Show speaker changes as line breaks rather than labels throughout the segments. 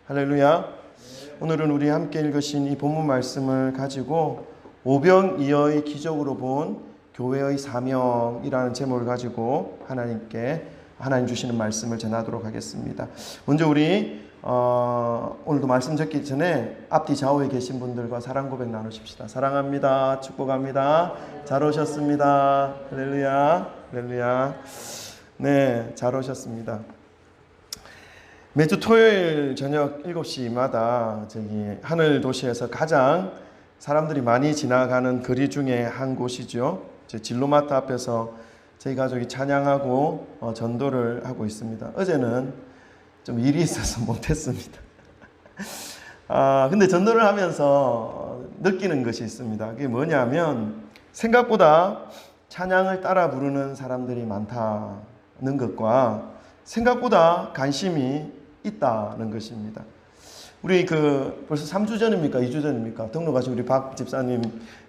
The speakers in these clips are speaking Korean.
할렐루야. 오늘은 우리 함께 읽으신 이 본문 말씀을 가지고 오병이어의 기적으로 본 교회의 사명이라는 제목을 가지고 하나님 주시는 말씀을 전하도록 하겠습니다. 먼저 우리 오늘도 말씀 듣기 전에 앞뒤 좌우에 계신 분들과 사랑 고백 나누십시다. 사랑합니다. 축복합니다. 잘 오셨습니다. 할렐루야. 할렐루야. 네, 잘 오셨습니다. 매주 토요일 저녁 7시마다 저기 하늘 도시에서 가장 사람들이 많이 지나가는 거리 중에 한 곳이죠. 진로마트 앞에서 저희 가족이 찬양하고 전도를 하고 있습니다. 어제는 좀 일이 있어서 못했습니다. 근데 전도를 하면서 느끼는 것이 있습니다. 그게 뭐냐면 생각보다 찬양을 따라 부르는 사람들이 많다는 것과 생각보다 관심이 있다는 것입니다. 우리 벌써 3주 전입니까? 2주 전입니까? 등록하신 우리 박 집사님,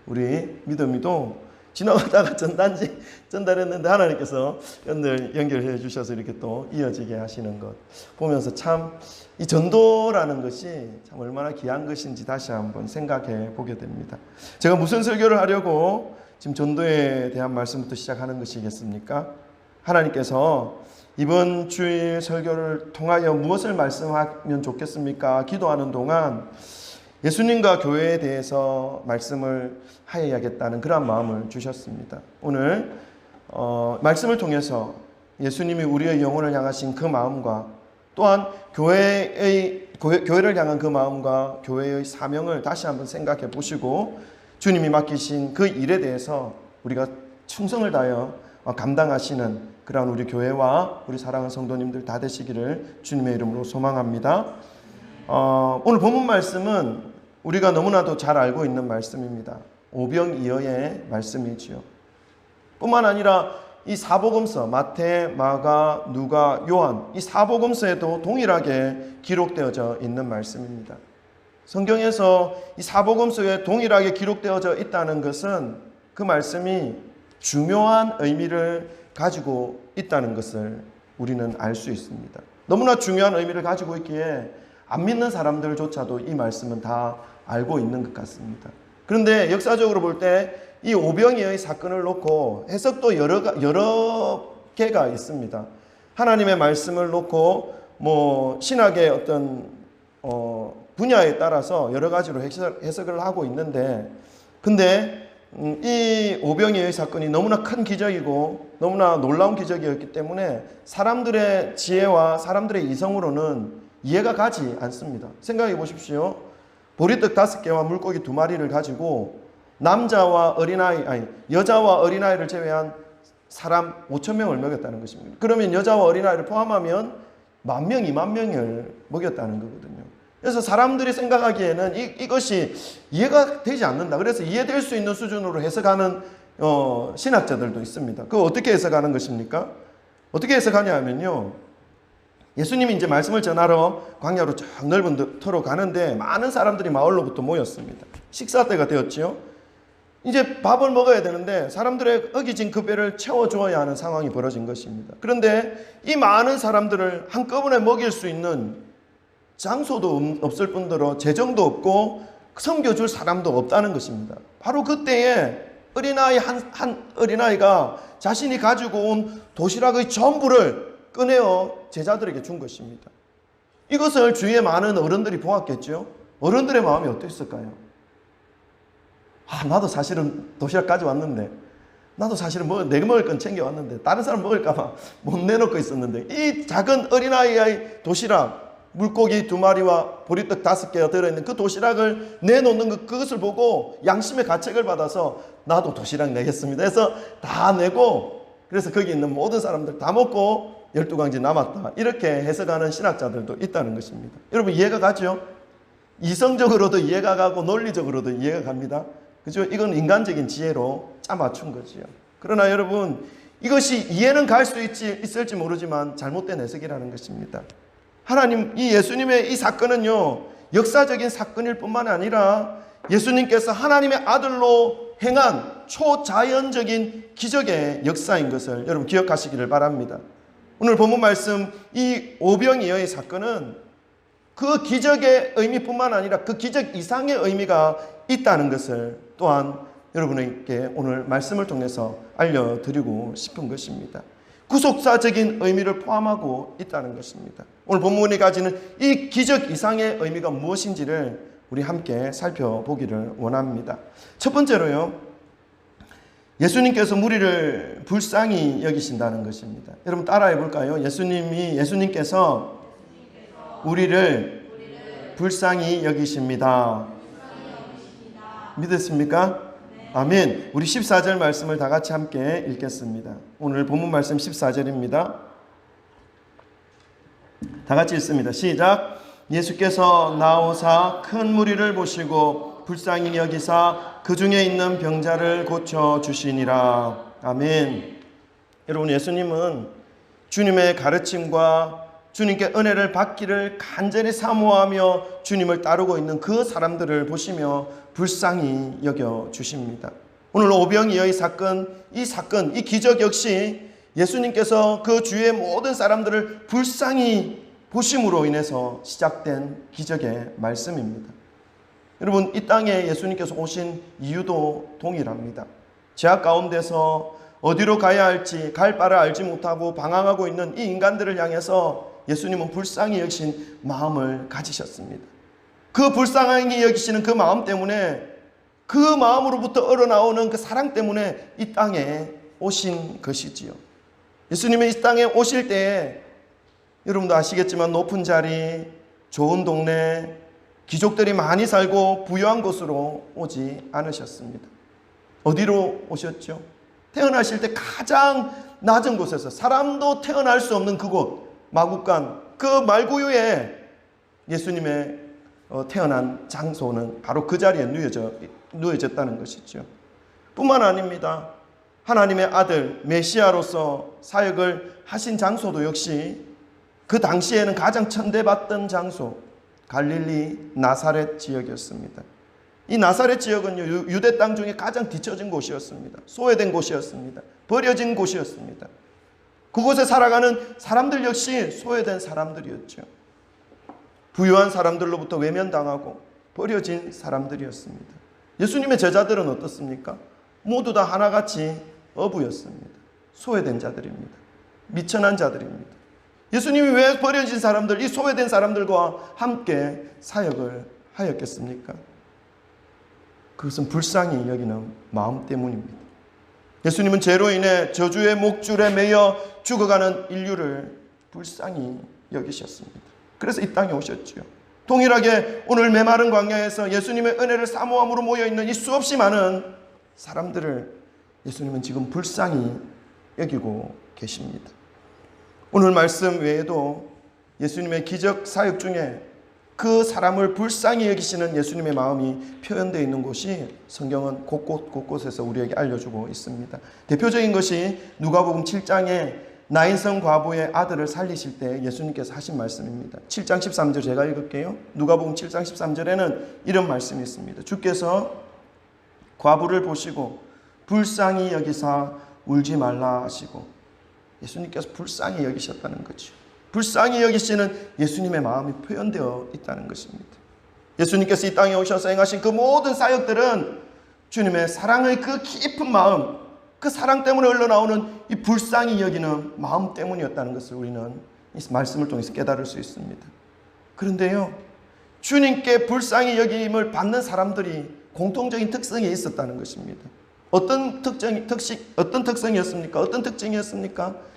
우리 믿음이도 지나가다가 전달했는데 하나님께서 연결해 주셔서 이렇게 또 이어지게 하시는 것 보면서 참 이 전도라는 것이 참 얼마나 귀한 것인지 다시 한번 생각해 보게 됩니다. 제가 무슨 설교를 하려고 지금 전도에 대한 말씀부터 시작하는 것이겠습니까? 하나님께서 이번 주일 설교를 통하여 무엇을 말씀하면 좋겠습니까? 기도하는 동안 예수님과 교회에 대해서 말씀을 하여야겠다는 그런 마음을 주셨습니다. 오늘 말씀을 통해서 예수님이 우리의 영혼을 향하신 그 마음과 또한 교회를 향한 그 마음과 교회의 사명을 다시 한번 생각해 보시고 주님이 맡기신 그 일에 대해서 우리가 충성을 다하여 감당하시는 그러한 우리 교회와 우리 사랑하는 성도님들 다 되시기를 주님의 이름으로 소망합니다. 오늘 본문 말씀은 우리가 너무나도 잘 알고 있는 말씀입니다. 오병이어의 말씀이지요. 뿐만 아니라 이 사복음서 마태, 마가, 누가, 요한 이 사복음서에도 동일하게 기록되어져 있는 말씀입니다. 성경에서 이 사복음서에 동일하게 기록되어져 있다는 것은 그 말씀이 중요한 의미를 가지고 있다는 것을 우리는 알 수 있습니다. 너무나 중요한 의미를 가지고 있기에 안 믿는 사람들조차도 이 말씀은 다 알고 있는 것 같습니다. 그런데 역사적으로 볼 때 이 오병이어의 사건을 놓고 해석도 여러 개가 있습니다. 하나님의 말씀을 놓고 신학의 어떤 분야에 따라서 여러 가지로 해석을 하고 있는데 근데 이 오병이어의 사건이 너무나 큰 기적이고 너무나 놀라운 기적이었기 때문에 사람들의 지혜와 사람들의 이성으로는 이해가 가지 않습니다. 생각해 보십시오. 보리떡 5개와 물고기 2마리를 가지고 여자와 어린아이를 제외한 사람 5,000명을 먹였다는 것입니다. 그러면 여자와 어린아이를 포함하면 10,000명, 20,000명을 먹였다는 거거든요. 그래서 사람들이 생각하기에는 이것이 이해가 되지 않는다. 그래서 이해될 수 있는 수준으로 해석하는 신학자들도 있습니다. 그거 어떻게 해석하는 것입니까? 어떻게 해석하냐 하면요. 예수님이 이제 말씀을 전하러 광야로 쫙 넓은 터로 가는데 많은 사람들이 마을로부터 모였습니다. 식사 때가 되었지요. 이제 밥을 먹어야 되는데 사람들의 어기진 그 배를 채워주어야 하는 상황이 벌어진 것입니다. 그런데 이 많은 사람들을 한꺼번에 먹일 수 있는 장소도 없을 뿐더러 재정도 없고 섬겨줄 사람도 없다는 것입니다. 바로 그때에 한 어린아이가 자신이 가지고 온 도시락의 전부를 꺼내어 제자들에게 준 것입니다. 이것을 주위에 많은 어른들이 보았겠죠. 어른들의 마음이 어땠을까요? 나도 사실은 도시락 가져왔는데 나도 사실은 내가 먹을 건 챙겨왔는데 다른 사람 먹을까봐 못 내놓고 있었는데 이 작은 어린아이의 도시락 물고기 2마리와 보리떡 5개가 들어있는 그 도시락을 내놓는 그것을 보고 양심의 가책을 받아서 나도 도시락 내겠습니다 해서 다 내고 그래서 거기 있는 모든 사람들 다 먹고 12강지 남았다 이렇게 해석하는 신학자들도 있다는 것입니다. 여러분 이해가 가죠? 이성적으로도 이해가 가고 논리적으로도 이해가 갑니다. 그죠? 이건 인간적인 지혜로 짜맞춘 거지요. 그러나 여러분 이것이 이해는 갈 수 있을지 모르지만 잘못된 해석이라는 것입니다. 이 예수님의 이 사건은요 역사적인 사건일 뿐만 아니라 예수님께서 하나님의 아들로 행한 초자연적인 기적의 역사인 것을 여러분 기억하시기를 바랍니다. 오늘 본문 말씀 이 오병이어의 사건은 그 기적의 의미뿐만 아니라 그 기적 이상의 의미가 있다는 것을 또한 여러분에게 오늘 말씀을 통해서 알려드리고 싶은 것입니다. 구속사적인 의미를 포함하고 있다는 것입니다. 오늘 본문이 가지는 이 기적 이상의 의미가 무엇인지를 우리 함께 살펴보기를 원합니다. 첫 번째로요, 예수님께서 무리를 불쌍히 여기신다는 것입니다. 여러분 따라해 볼까요? 예수님께서 우리를 불쌍히 여기십니다. 믿으십니까? 아멘. 우리 14절 말씀을 다 같이 함께 읽겠습니다. 오늘 본문 말씀 14절입니다. 다 같이 읽습니다. 시작. 예수께서 나오사 큰 무리를 보시고 불쌍히 여기사 그 중에 있는 병자를 고쳐 주시니라. 아멘. 여러분, 예수님은 주님의 가르침과 주님께 은혜를 받기를 간절히 사모하며 주님을 따르고 있는 그 사람들을 보시며 불쌍히 여겨 주십니다. 오늘 오병이어의 사건, 이 기적 역시 예수님께서 그 주위의 모든 사람들을 불쌍히 보심으로 인해서 시작된 기적의 말씀입니다. 여러분, 이 땅에 예수님께서 오신 이유도 동일합니다. 죄악 가운데서 어디로 가야 할지 갈 바를 알지 못하고 방황하고 있는 이 인간들을 향해서 예수님은 불쌍히 여기신 마음을 가지셨습니다. 그 불쌍히 여기시는 그 마음 때문에, 그 마음으로부터 우러나오는 그 사랑 때문에 이 땅에 오신 것이지요. 예수님이 이 땅에 오실 때에 여러분도 아시겠지만 높은 자리, 좋은 동네, 귀족들이 많이 살고 부유한 곳으로 오지 않으셨습니다. 어디로 오셨죠? 태어나실 때 가장 낮은 곳에서, 사람도 태어날 수 없는 그곳, 마국간, 그 말구유에 예수님의 태어난 장소는 바로 그 자리에 누워졌다는 것이죠. 뿐만 아닙니다. 하나님의 아들 메시아로서 사역을 하신 장소도 역시 그 당시에는 가장 천대받던 장소, 갈릴리 나사렛 지역이었습니다. 이 나사렛 지역은요, 유대 땅 중에 가장 뒤처진 곳이었습니다. 소외된 곳이었습니다. 버려진 곳이었습니다. 그곳에 살아가는 사람들 역시 소외된 사람들이었죠. 부유한 사람들로부터 외면당하고 버려진 사람들이었습니다. 예수님의 제자들은 어떻습니까? 모두 다 하나같이 어부였습니다. 소외된 자들입니다. 미천한 자들입니다. 예수님이 왜 버려진 사람들, 이 소외된 사람들과 함께 사역을 하였겠습니까? 그것은 불쌍히 여기는 마음 때문입니다. 예수님은 죄로 인해 저주의 목줄에 매여 죽어가는 인류를 불쌍히 여기셨습니다. 그래서 이 땅에 오셨죠. 동일하게 오늘 메마른 광야에서 예수님의 은혜를 사모함으로 모여있는 이 수없이 많은 사람들을 예수님은 지금 불쌍히 여기고 계십니다. 오늘 말씀 외에도 예수님의 기적 사역 중에 그 사람을 불쌍히 여기시는 예수님의 마음이 표현되어 있는 곳이 성경은 곳곳에서 우리에게 알려주고 있습니다. 대표적인 것이 누가복음 7장에 나인성 과부의 아들을 살리실 때 예수님께서 하신 말씀입니다. 7장 13절 제가 읽을게요. 누가복음 7장 13절에는 이런 말씀이 있습니다. 주께서 과부를 보시고 불쌍히 여기사 울지 말라 하시고, 예수님께서 불쌍히 여기셨다는 거죠. 불쌍히 여기시는 예수님의 마음이 표현되어 있다는 것입니다. 예수님께서 이 땅에 오셔서 행하신 그 모든 사역들은 주님의 사랑의 그 깊은 마음, 그 사랑 때문에 흘러나오는 이 불쌍히 여기는 마음 때문이었다는 것을 우리는 이 말씀을 통해서 깨달을 수 있습니다. 그런데요, 주님께 불쌍히 여김을 받는 사람들이 공통적인 특성이 있었다는 것입니다. 어떤 특성이었습니까? 어떤 특징이었습니까?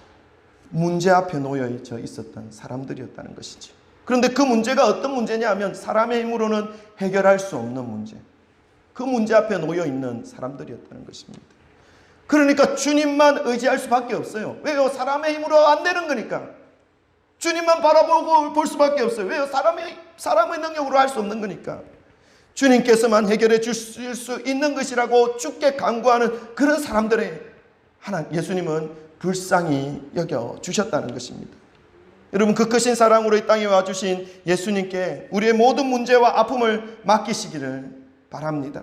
문제 앞에 놓여 있었던 사람들이었다는 것이죠. 그런데 그 문제가 어떤 문제냐 하면 사람의 힘으로는 해결할 수 없는 문제, 그 문제 앞에 놓여 있는 사람들이었다는 것입니다. 그러니까 주님만 의지할 수밖에 없어요. 왜요? 사람의 힘으로 안 되는 거니까. 주님만 바라보고 볼 수밖에 없어요. 왜요? 사람의 능력으로 할 수 없는 거니까. 주님께서만 해결해 주실 수 있는 것이라고 주께 간구하는 그런 사람들의 예수님은 불쌍히 여겨 주셨다는 것입니다. 여러분, 그 크신 사랑으로 이 땅에 와주신 예수님께 우리의 모든 문제와 아픔을 맡기시기를 바랍니다.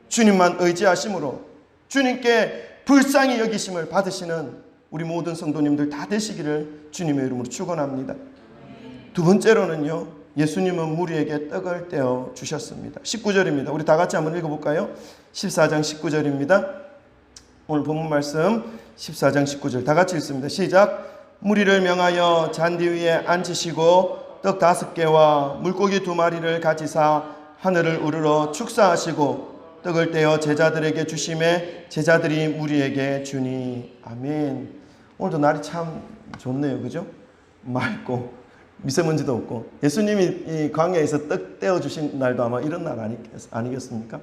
주님만 의지하심으로 주님께 불쌍히 여기심을 받으시는 우리 모든 성도님들 다 되시기를 주님의 이름으로 축원합니다. 두 번째로는요, 예수님은 무리에게 떡을 떼어 주셨습니다. 19절입니다. 우리 다 같이 한번 읽어볼까요? 14장 19절입니다. 오늘 본문 말씀 14장 19절 다 같이 읽습니다. 시작. 무리를 명하여 잔디 위에 앉히시고 떡 5개와 물고기 2마리를 가지사 하늘을 우러러 축사하시고 떡을 떼어 제자들에게 주심에 제자들이 무리에게 주니. 아멘. 오늘도 날이 참 좋네요. 그죠? 맑고 미세먼지도 없고. 예수님이 이 광야에서 떡 떼어 주신 날도 아마 이런 날 아니겠습니까?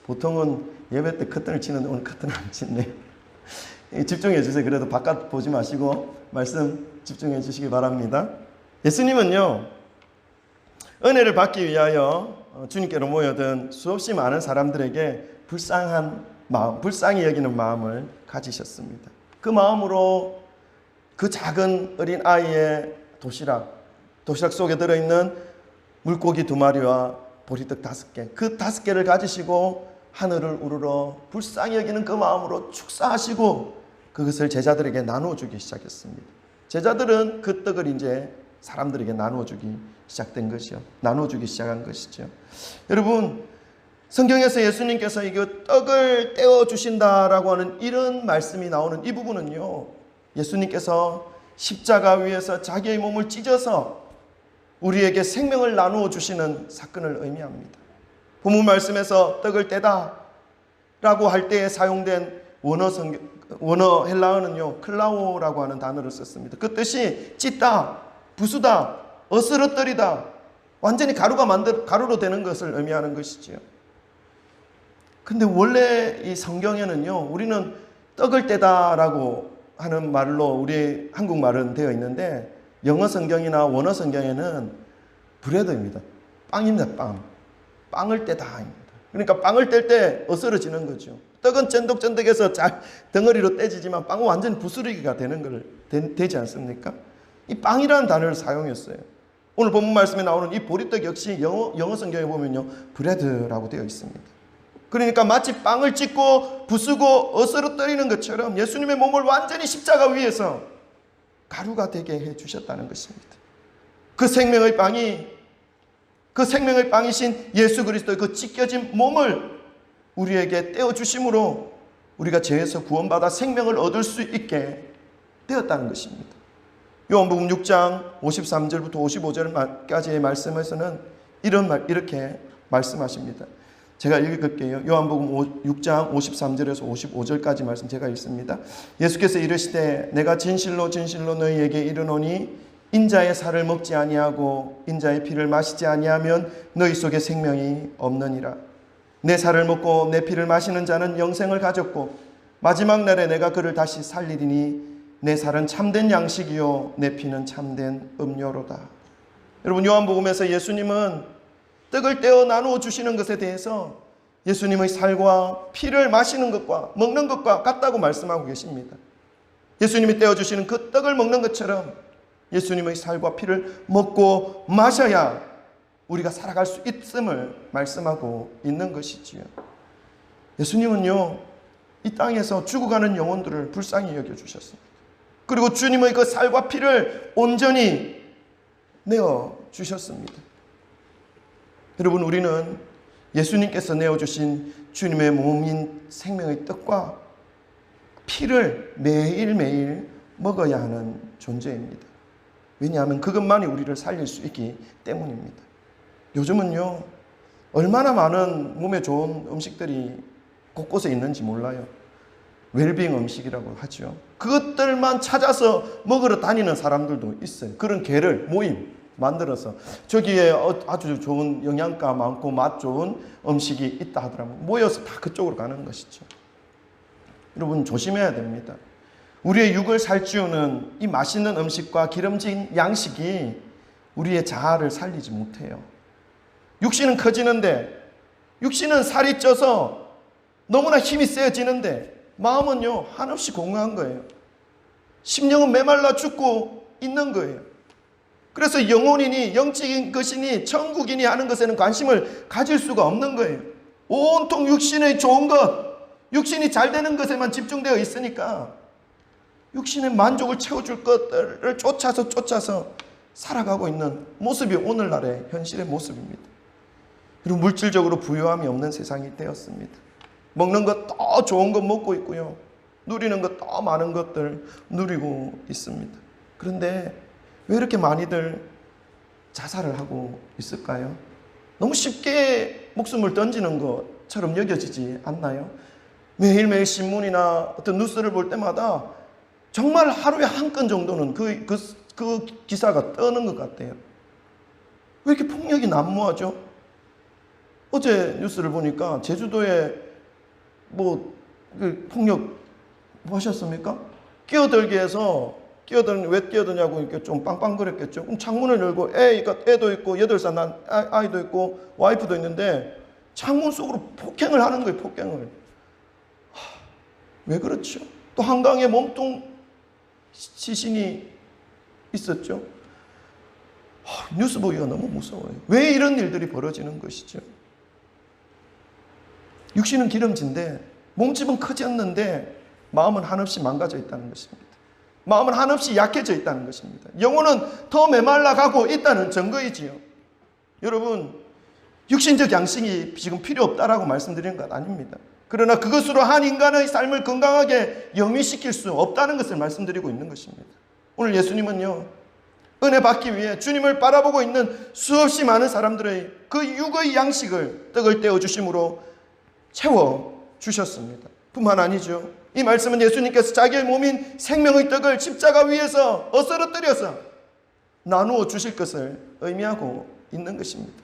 보통은 예배 때 커튼을 치는데 오늘 커튼 안 쳤네. 집중해 주세요. 그래도 바깥 보지 마시고 말씀 집중해 주시기 바랍니다. 예수님은요, 은혜를 받기 위하여 주님께로 모여든 수없이 많은 사람들에게 불쌍한 마음, 불쌍히 여기는 마음을 가지셨습니다. 그 마음으로 그 작은 어린 아이의 도시락 속에 들어있는 물고기 2마리와 보리떡 5개, 그 5개를 가지시고 하늘을 우러러 불쌍히 여기는 그 마음으로 축사하시고 그것을 제자들에게 나누어주기 시작했습니다. 제자들은 그 떡을 이제 사람들에게 나누어주기 시작된 것이요. 나누어주기 시작한 것이죠. 여러분, 성경에서 예수님께서 이거 떡을 떼어주신다라고 하는 이런 말씀이 나오는 이 부분은요, 예수님께서 십자가 위에서 자기의 몸을 찢어서 우리에게 생명을 나누어 주시는 사건을 의미합니다. 본문 말씀에서 떡을 떼다 라고 할 때에 사용된 원어 헬라어는요, 클라오라고 하는 단어를 썼습니다. 그 뜻이 찢다, 부수다, 어스러뜨리다, 완전히 가루로 되는 것을 의미하는 것이지요. 근데 원래 이 성경에는요, 우리는 떡을 떼다라고 하는 말로 우리 한국말은 되어 있는데 영어 성경이나 원어 성경에는 브레드입니다. 빵입니다. 빵을 떼다입니다. 그러니까 빵을 뗄 때 어스러지는 거죠. 떡은 쫀득쫀득해서 잘 덩어리로 떼지지만 빵은 완전히 부스러기가 되지 않습니까? 이 빵이라는 단어를 사용했어요. 오늘 본문 말씀에 나오는 이 보리떡 역시 영어 성경에 보면요, 브레드라고 되어 있습니다. 그러니까 마치 빵을 찢고 부수고 어스러뜨리는 것처럼 예수님의 몸을 완전히 십자가 위에서 가루가 되게 해주셨다는 것입니다. 그 생명의 빵이신 예수 그리스도의 그 찢겨진 몸을 우리에게 떼어주심으로 우리가 죄에서 구원받아 생명을 얻을 수 있게 되었다는 것입니다. 요한복음 6장 53절부터 55절까지의 말씀에서는 이렇게 말씀하십니다. 제가 읽을게요. 요한복음 6장 53절에서 55절까지 말씀 제가 읽습니다. 예수께서 이르시되 내가 진실로 진실로 너희에게 이르노니 인자의 살을 먹지 아니하고 인자의 피를 마시지 아니하면 너희 속에 생명이 없느니라. 내 살을 먹고 내 피를 마시는 자는 영생을 가졌고 마지막 날에 내가 그를 다시 살리리니 내 살은 참된 양식이요 내 피는 참된 음료로다. 여러분, 요한복음에서 예수님은 떡을 떼어 나누어 주시는 것에 대해서 예수님의 살과 피를 마시는 것과 먹는 것과 같다고 말씀하고 계십니다. 예수님이 떼어 주시는 그 떡을 먹는 것처럼 예수님의 살과 피를 먹고 마셔야 우리가 살아갈 수 있음을 말씀하고 있는 것이지요. 예수님은요, 이 땅에서 죽어가는 영혼들을 불쌍히 여겨주셨습니다. 그리고 주님의 그 살과 피를 온전히 내어주셨습니다. 여러분, 우리는 예수님께서 내어주신 주님의 몸인 생명의 떡과 피를 매일매일 먹어야 하는 존재입니다. 왜냐하면 그것만이 우리를 살릴 수 있기 때문입니다. 요즘은요, 얼마나 많은 몸에 좋은 음식들이 곳곳에 있는지 몰라요. 웰빙 음식이라고 하죠. 그것들만 찾아서 먹으러 다니는 사람들도 있어요. 그런 모임 만들어서 저기에 아주 좋은 영양가 많고 맛 좋은 음식이 있다 하더라면 모여서 다 그쪽으로 가는 것이죠. 여러분, 조심해야 됩니다. 우리의 육을 살찌우는 이 맛있는 음식과 기름진 양식이 우리의 자아를 살리지 못해요. 육신은 커지는데, 육신은 살이 쪄서 너무나 힘이 세지는데 마음은요, 한없이 공허한 거예요. 심령은 메말라 죽고 있는 거예요. 그래서 영혼이니 영적인 것이니 천국이니 하는 것에는 관심을 가질 수가 없는 거예요. 온통 육신의 좋은 것, 육신이 잘 되는 것에만 집중되어 있으니까 육신의 만족을 채워줄 것들을 쫓아서 살아가고 있는 모습이 오늘날의 현실의 모습입니다. 그리고 물질적으로 부유함이 없는 세상이 되었습니다. 먹는 것 더 좋은 것 먹고 있고요. 누리는 것 더 많은 것들 누리고 있습니다. 그런데 왜 이렇게 많이들 자살을 하고 있을까요? 너무 쉽게 목숨을 던지는 것처럼 여겨지지 않나요? 매일매일 신문이나 어떤 뉴스를 볼 때마다 정말 하루에 한 건 정도는 그 기사가 뜨는 것 같아요. 왜 이렇게 폭력이 난무하죠? 어제 뉴스를 보니까 제주도에 폭력 하셨습니까? 끼어들게 해서 왜 끼어드냐고 이렇게 좀 빵빵거렸겠죠. 그럼 창문을 열고 애도 있고 8살 난 아이도 있고 와이프도 있는데 창문 속으로 폭행을 하는 거예요. 폭행을. 왜 그렇죠? 또 한강에 몸통 시신이 있었죠. 뉴스 보기가 너무 무서워요. 왜 이런 일들이 벌어지는 것이죠? 육신은 기름진데 몸집은 커졌는데 마음은 한없이 망가져 있다는 것입니다. 마음은 한없이 약해져 있다는 것입니다. 영혼은 더 메말라가고 있다는 증거이지요. 여러분, 육신적 양식이 지금 필요 없다라고 말씀드리는 것 아닙니다. 그러나 그것으로 한 인간의 삶을 건강하게 영위시킬 수 없다는 것을 말씀드리고 있는 것입니다. 오늘 예수님은요, 은혜 받기 위해 주님을 바라보고 있는 수없이 많은 사람들의 그 육의 양식을 떡을 떼어 주심으로 채워 주셨습니다. 뿐만 아니죠. 이 말씀은 예수님께서 자기의 몸인 생명의 떡을 십자가 위에서 어스러뜨려서 나누어 주실 것을 의미하고 있는 것입니다.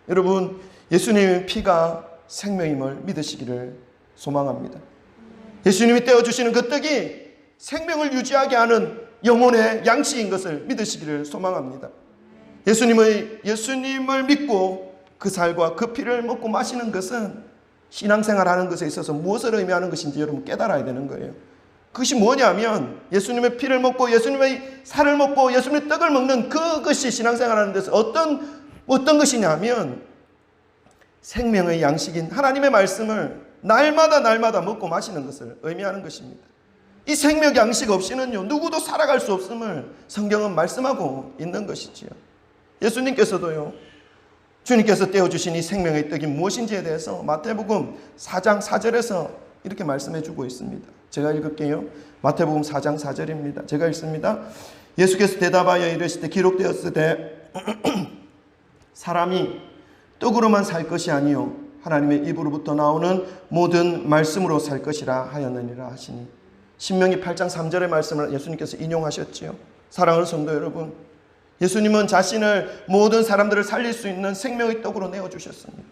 여러분, 예수님의 피가 생명임을 믿으시기를 소망합니다. 예수님이 떼어주시는 그 떡이 생명을 유지하게 하는 영혼의 양식인 것을 믿으시기를 소망합니다. 예수님을 믿고 그 살과 그 피를 먹고 마시는 것은 신앙생활하는 것에 있어서 무엇을 의미하는 것인지 여러분 깨달아야 되는 거예요. 그것이 뭐냐면 예수님의 피를 먹고 예수님의 살을 먹고 예수님의 떡을 먹는 그것이 신앙생활하는 데서 어떤 것이냐면 생명의 양식인 하나님의 말씀을 날마다 먹고 마시는 것을 의미하는 것입니다. 이 생명 양식 없이는요, 누구도 살아갈 수 없음을 성경은 말씀하고 있는 것이지요. 예수님께서도요, 주님께서 떼어주신 이 생명의 떡이 무엇인지에 대해서 마태복음 4장 4절에서 이렇게 말씀해 주고 있습니다. 제가 읽을게요. 마태복음 4장 4절입니다. 제가 읽습니다. 예수께서 대답하여 이르시되 기록되었으되 사람이 떡으로만 살 것이 아니요 하나님의 입으로부터 나오는 모든 말씀으로 살 것이라 하였느니라 하시니, 신명기 8장 3절의 말씀을 예수님께서 인용하셨지요. 사랑하는 성도 여러분, 예수님은 자신을 모든 사람들을 살릴 수 있는 생명의 떡으로 내어주셨습니다.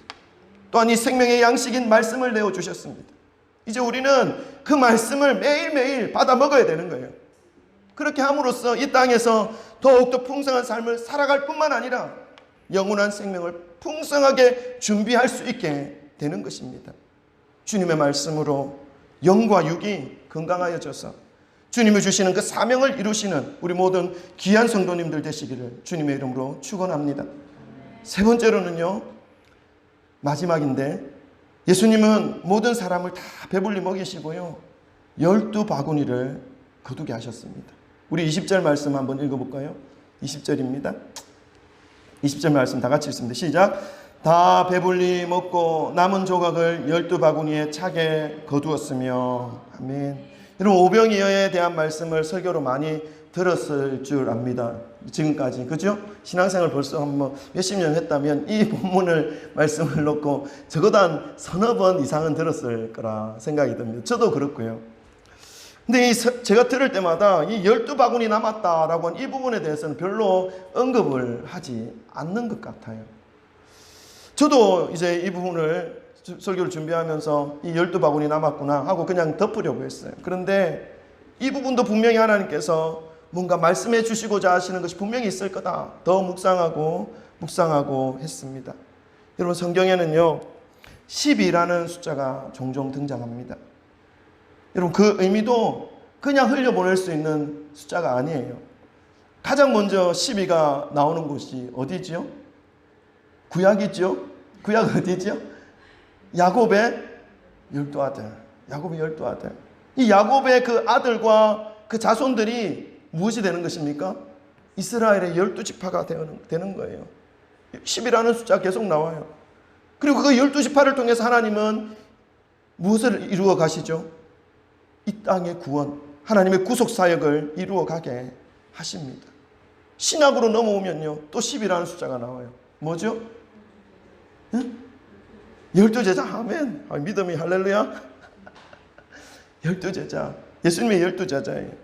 또한 이 생명의 양식인 말씀을 내어주셨습니다. 이제 우리는 그 말씀을 매일매일 받아 먹어야 되는 거예요. 그렇게 함으로써 이 땅에서 더욱더 풍성한 삶을 살아갈 뿐만 아니라 영원한 생명을 풍성하게 준비할 수 있게 되는 것입니다. 주님의 말씀으로 영과 육이 건강하여져서 주님이 주시는 그 사명을 이루시는 우리 모든 귀한 성도님들 되시기를 주님의 이름으로 축원합니다. 세 번째로는요, 마지막인데, 예수님은 모든 사람을 다 배불리 먹이시고요 12바구니를 거두게 하셨습니다. 우리 20절 말씀 한번 읽어볼까요? 20절입니다. 20절 말씀 다 같이 읽습니다. 시작. 다 배불리 먹고 남은 조각을 12바구니에 차게 거두었으며. 아멘. 여러분, 오병이어에 대한 말씀을 설교로 많이 들었을 줄 압니다. 지금까지, 그죠? 신앙생활 벌써 한 몇십 년 했다면 이 본문을 말씀을 놓고 적어도 한 서너 번 이상은 들었을 거라 생각이 듭니다. 저도 그렇고요. 근데 제가 들을 때마다 이 12바구니 남았다라고 한 이 부분에 대해서는 별로 언급을 하지 않는 것 같아요. 저도 이제 이 부분을 설교를 준비하면서 이 12바구니 남았구나 하고 그냥 덮으려고 했어요. 그런데 이 부분도 분명히 하나님께서 뭔가 말씀해 주시고자 하시는 것이 분명히 있을 거다. 더 묵상하고 했습니다. 여러분, 성경에는요 12라는 숫자가 종종 등장합니다. 여러분, 그 의미도 그냥 흘려보낼 수 있는 숫자가 아니에요. 가장 먼저 12가 나오는 곳이 어디지요? 구약이죠? 구약 어디죠? 야곱의 12아들. 야곱의 12아들. 이 야곱의 그 아들과 그 자손들이 무엇이 되는 것입니까? 이스라엘의 12지파가 되는 거예요. 10이라는 숫자 계속 나와요. 그리고 그 12지파를 통해서 하나님은 무엇을 이루어 가시죠? 이 땅의 구원, 하나님의 구속사역을 이루어 가게 하십니다. 신약으로 넘어오면요, 또 10이라는 숫자가 나와요. 뭐죠? 12제자. 아멘. 믿음이 할렐루야. 12제자. 예수님의 12제자예요.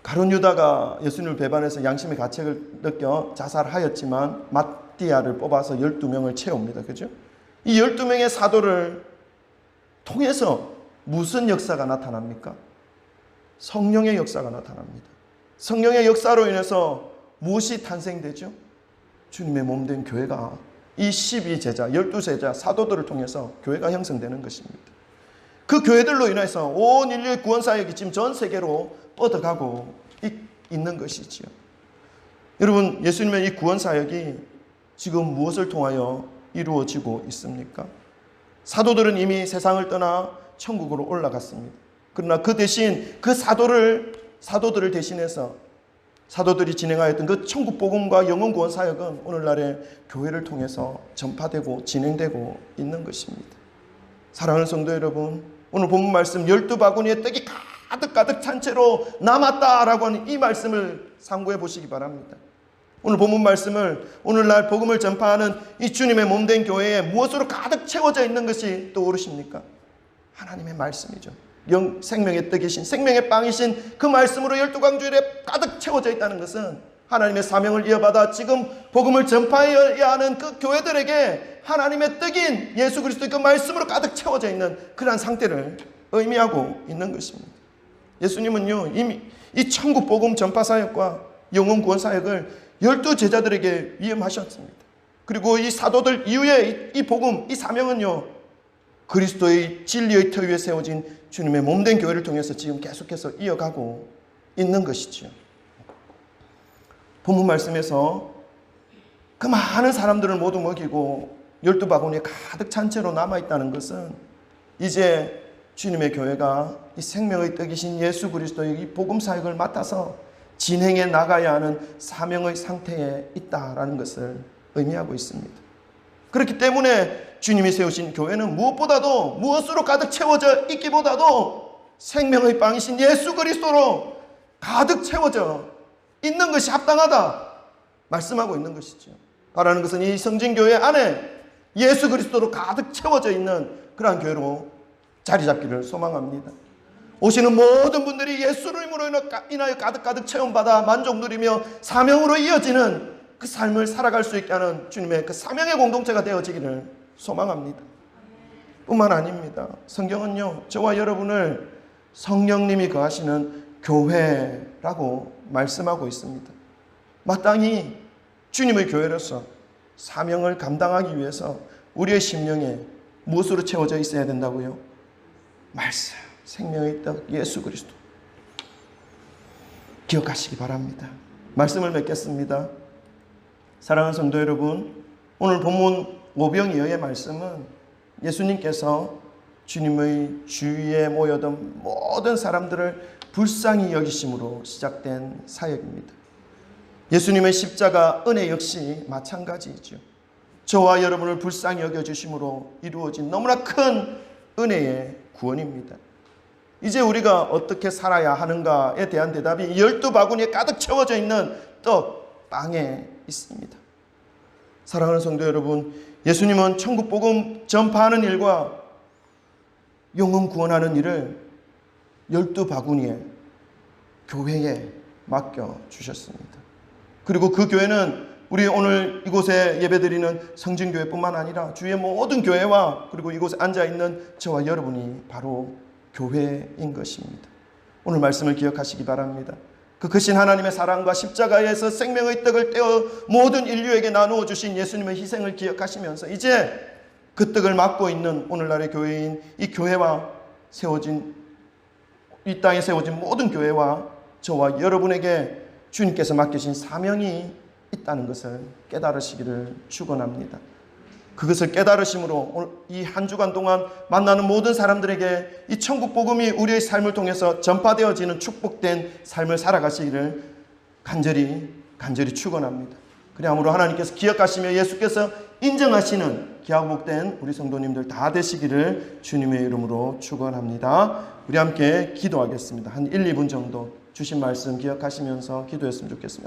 가룟 유다가 예수님을 배반해서 양심의 가책을 느껴 자살하였지만 마띠아를 뽑아서 12명을 채웁니다. 그죠? 이 12명의 사도를 통해서 무슨 역사가 나타납니까? 성령의 역사가 나타납니다. 성령의 역사로 인해서 무엇이 탄생되죠? 주님의 몸된 교회가, 이 12제자, 12제자 사도들을 통해서 교회가 형성되는 것입니다. 그 교회들로 인해서 온 인류의 구원사역이 지금 전 세계로 뻗어가고 있는 것이지요. 여러분, 예수님의 이 구원사역이 지금 무엇을 통하여 이루어지고 있습니까? 사도들은 이미 세상을 떠나 천국으로 올라갔습니다. 그러나 그 대신 그 사도들을 대신해서 사도들이 진행하였던 그 천국 복음과 영혼 구원 사역은 오늘날의 교회를 통해서 전파되고 진행되고 있는 것입니다. 사랑하는 성도 여러분, 오늘 본문 말씀 12바구니에 떡이 가득 찬 채로 남았다라고 하는 이 말씀을 상고해 보시기 바랍니다. 오늘 본문 말씀을 오늘날 복음을 전파하는 이 주님의 몸된 교회에 무엇으로 가득 채워져 있는 것이 떠오르십니까? 하나님의 말씀이죠. 생명의 떡이신, 생명의 빵이신 그 말씀으로 12강주일에 가득 채워져 있다는 것은 하나님의 사명을 이어받아 지금 복음을 전파해야 하는 그 교회들에게 하나님의 떡인 예수 그리스도의 그 말씀으로 가득 채워져 있는 그러한 상태를 의미하고 있는 것입니다. 예수님은요, 이미 이 천국 복음 전파 사역과 영혼 구원 사역을 12제자들에게 위임하셨습니다. 그리고 이 사도들 이후에 이 복음, 이 사명은요, 그리스도의 진리의 터 위에 세워진 주님의 몸된 교회를 통해서 지금 계속해서 이어가고 있는 것이지요. 본문 말씀에서 그 많은 사람들을 모두 먹이고 12바구니에 가득 찬 채로 남아있다는 것은 이제 주님의 교회가 이 생명의 떡이신 예수 그리스도의 이 복음 사역을 맡아서 진행해 나가야 하는 사명의 상태에 있다라는 것을 의미하고 있습니다. 그렇기 때문에 주님이 세우신 교회는 무엇보다도, 무엇으로 가득 채워져 있기보다도 생명의 빵이신 예수 그리스도로 가득 채워져 있는 것이 합당하다 말씀하고 있는 것이죠. 바라는 것은 이 성진교회 안에 예수 그리스도로 가득 채워져 있는 그러한 교회로 자리 잡기를 소망합니다. 오시는 모든 분들이 예수로 힘으로 인하여 가득 체험받아 만족 누리며 사명으로 이어지는 그 삶을 살아갈 수 있게 하는 주님의 그 사명의 공동체가 되어지기를 소망합니다. 뿐만 아닙니다. 성경은요, 저와 여러분을 성령님이 거하시는 교회라고 말씀하고 있습니다. 마땅히 주님의 교회로서 사명을 감당하기 위해서 우리의 심령에 무엇으로 채워져 있어야 된다고요? 말씀, 생명의 떡 예수 그리스도 기억하시기 바랍니다. 말씀을 맺겠습니다. 사랑하는 성도 여러분, 오늘 본문 오병이어의 말씀은 예수님께서 주님의 주위에 모여든 모든 사람들을 불쌍히 여기심으로 시작된 사역입니다. 예수님의 십자가 은혜 역시 마찬가지이죠. 저와 여러분을 불쌍히 여겨주심으로 이루어진 너무나 큰 은혜의 구원입니다. 이제 우리가 어떻게 살아야 하는가에 대한 대답이 12바구니에 가득 채워져 있는 떡, 빵에 있습니다. 사랑하는 성도 여러분, 예수님은 천국 복음 전파하는 일과 영혼 구원하는 일을 12바구니에 교회에 맡겨주셨습니다. 그리고 그 교회는 우리 오늘 이곳에 예배드리는 성진교회뿐만 아니라 주위의 모든 교회와 그리고 이곳에 앉아있는 저와 여러분이 바로 교회인 것입니다. 오늘 말씀을 기억하시기 바랍니다. 그 크신 하나님의 사랑과 십자가에서 생명의 떡을 떼어 모든 인류에게 나누어 주신 예수님의 희생을 기억하시면서 이제 그 떡을 맡고 있는 오늘날의 교회인 이 교회와 세워진 이 땅에 세워진 모든 교회와 저와 여러분에게 주님께서 맡기신 사명이 있다는 것을 깨달으시기를 축원합니다. 그것을 깨달으심으로 이 한 주간 동안 만나는 모든 사람들에게 이 천국 복음이 우리의 삶을 통해서 전파되어지는 축복된 삶을 살아가시기를 간절히 축원합니다. 그러므로 하나님께서 기억하시며 예수께서 인정하시는 기하복된 우리 성도님들 다 되시기를 주님의 이름으로 축원합니다. 우리 함께 기도하겠습니다. 한 1, 2분 정도 주신 말씀 기억하시면서 기도했으면 좋겠습니다.